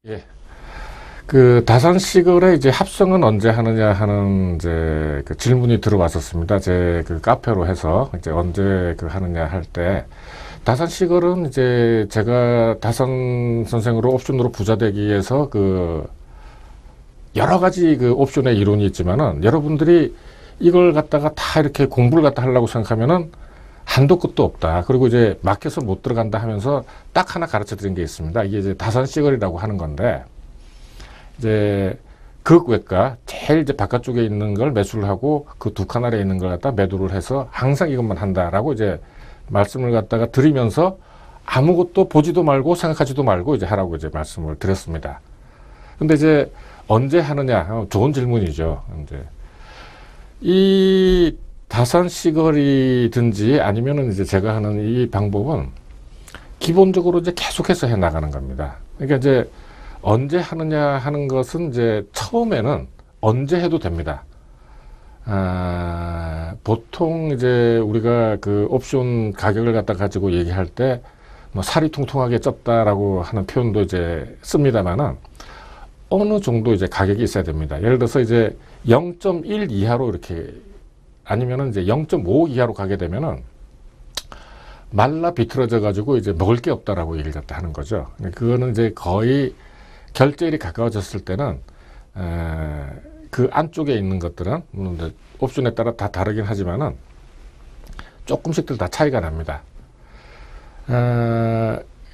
예. 그 다산시걸의 이제 합성은 언제 하느냐 하는 이제 그 질문이 들어왔었습니다. 제 그 카페로 해서 이제 언제 그 하느냐 할 때 다산시걸은 이제 제가 다산 선생으로 옵션으로 부자 되기 위해서 그 여러 가지 그 옵션의 이론이 있지만은 여러분들이 이걸 갖다가 다 이렇게 공부를 갖다 하려고 생각하면은 한도 끝도 없다. 그리고 이제 막혀서 못 들어간다 하면서 딱 하나 가르쳐 드린 게 있습니다. 이게 이제 다산시걸이라고 하는 건데, 이제 극외과 제일 이제 바깥쪽에 있는 걸 매수를 하고 그 두 칸 아래에 있는 걸 갖다 매도를 해서 항상 이것만 한다라고 이제 말씀을 갖다가 드리면서 아무것도 보지도 말고 생각하지도 말고 이제 하라고 이제 말씀을 드렸습니다. 근데 이제 언제 하느냐? 좋은 질문이죠. 이제 이 다산시걸이든지 아니면은 이제 제가 하는 이 방법은 기본적으로 이제 계속해서 해 나가는 겁니다. 그러니까 이제 언제 하느냐 하는 것은 이제 처음에는 언제 해도 됩니다. 보통 이제 우리가 그 옵션 가격을 갖다 가지고 얘기할 때 뭐 살이 통통하게 쪘다라고 하는 표현도 이제 씁니다만은 어느 정도 이제 가격이 있어야 됩니다. 예를 들어서 이제 0.1 이하로 이렇게 아니면은 이제 0.5 이하로 가게 되면은 말라 비틀어져 가지고 이제 먹을 게 없다라고 얘기를 갖다 하는 거죠. 그거는 이제 거의 결제일이 가까워졌을 때는 그 안쪽에 있는 것들은 물론 이제 옵션에 따라 다 다르긴 하지만은 조금씩들 다 차이가 납니다.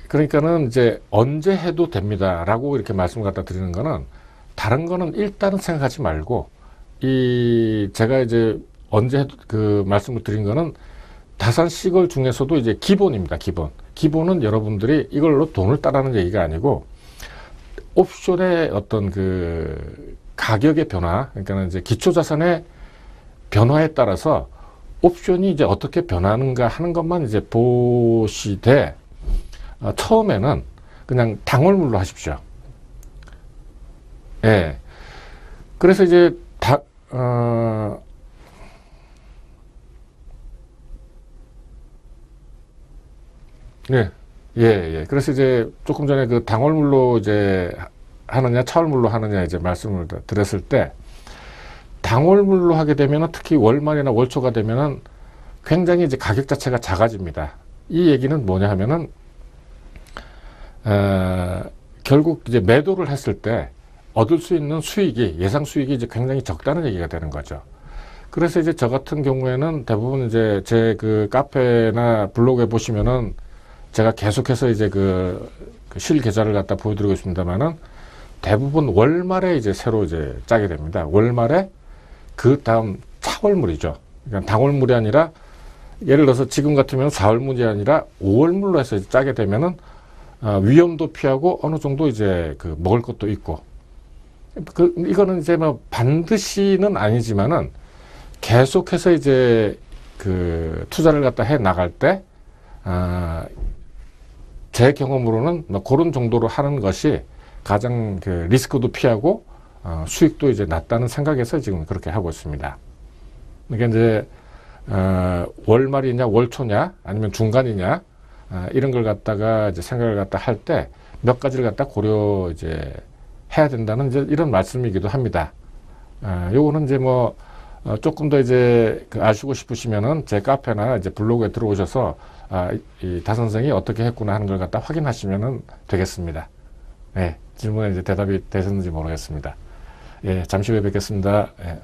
그러니까는 이제 언제 해도 됩니다라고 이렇게 말씀을 갖다 드리는 거는 다른 거는 일단은 생각하지 말고 이 제가 이제 언제 해도 그 말씀을 드린 거는 다산시걸 중에서도 이제 기본입니다. 기본은 여러분들이 이걸로 돈을 따라는 얘기가 아니고 옵션의 어떤 그 가격의 변화, 그러니까 이제 기초자산의 변화에 따라서 옵션이 이제 어떻게 변하는가 하는 것만 이제 보시되 처음에는 그냥 당월물로 하십시오. 예. 그래서 이제 예. 예. 그래서 이제 조금 전에 그 당월물로 이제 하느냐, 차월물로 하느냐 이제 말씀을 드렸을 때, 당월물로 하게 되면은 특히 월말이나 월초가 되면은 굉장히 이제 가격 자체가 작아집니다. 이 얘기는 뭐냐 하면은, 결국 이제 매도를 했을 때 얻을 수 있는 수익이, 예상 수익이 이제 굉장히 적다는 얘기가 되는 거죠. 그래서 이제 저 같은 경우에는 대부분 이제 제 그 카페나 블로그에 보시면은 제가 계속해서 이제 그 실 계좌를 갖다 보여드리고 있습니다만은 대부분 월말에 이제 새로 이제 짜게 됩니다. 월말에 그 다음 차월물이죠. 그러니까 당월물이 아니라 예를 들어서 지금 같으면 4월물이 아니라 5월물로 해서 짜게 되면은 위험도 피하고 어느 정도 이제 그 먹을 것도 있고 이거는 이제 뭐 반드시는 아니지만은 계속해서 이제 그 투자를 갖다 해 나갈 때 제 경험으로는 뭐 그런 정도로 하는 것이 가장 그 리스크도 피하고 수익도 이제 낮다는 생각에서 지금 그렇게 하고 있습니다. 그러니까 이제 월말이냐 월초냐 아니면 중간이냐 이런 걸 갖다가 이제 생각을 갖다 할 때 몇 가지를 갖다 고려 이제 해야 된다는 이제 이런 말씀이기도 합니다. 요거는 이제 뭐 조금 더 이제 아시고 싶으시면은 제 카페나 이제 블로그에 들어오셔서 이 다선생이 어떻게 했구나 하는 걸 갖다 확인하시면은 되겠습니다. 네, 질문에 이제 대답이 되셨는지 모르겠습니다. 예, 잠시 후에 뵙겠습니다. 예.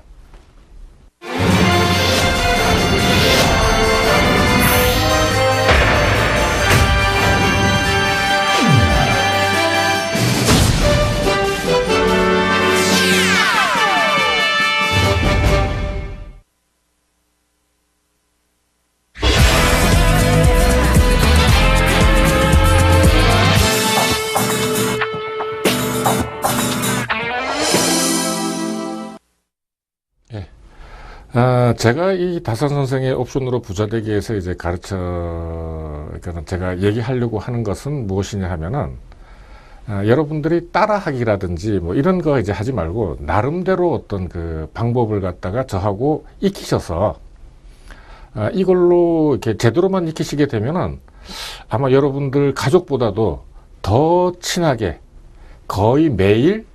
제가 이 다산 선생의 옵션으로 부자 되기 위해서 이제 그러니까 제가 얘기하려고 하는 것은 무엇이냐 하면은, 여러분들이 따라하기라든지 뭐 이런 거 이제 하지 말고 나름대로 어떤 그 방법을 갖다가 저하고 익히셔서 이걸로 이렇게 제대로만 익히시게 되면은 아마 여러분들 가족보다도 더 친하게 거의 매일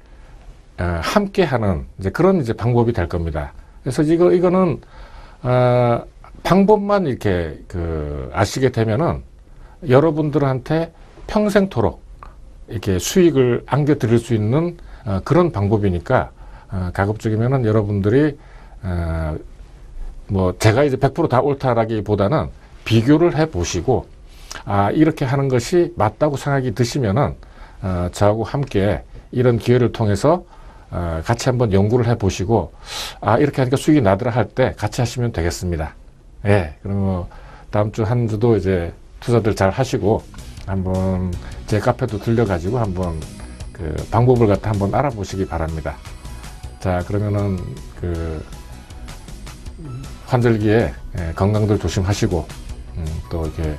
함께하는 이제 그런 이제 방법이 될 겁니다. 그래서 이거는 방법만 이렇게 그 아시게 되면은 여러분들한테 평생토록 이렇게 수익을 안겨드릴 수 있는 그런 방법이니까 가급적이면은 여러분들이 뭐 제가 이제 100% 다 옳다라기보다는 비교를 해 보시고 이렇게 하는 것이 맞다고 생각이 드시면은 저하고 함께 이런 기회를 통해서 같이 한번 연구를 해 보시고 이렇게 하니까 수익이 나더라 할 때 같이 하시면 되겠습니다. 예, 그럼 다음 주 한 주도 이제 투자들 잘 하시고 한번 제 카페도 들려가지고 한번 그 방법을 갖다 한번 알아보시기 바랍니다. 자, 그러면은 그 환절기에 건강들 조심하시고 또 이렇게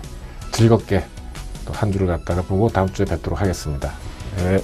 즐겁게 또 한 주를 갖다가 보고 다음 주에 뵙도록 하겠습니다. 네.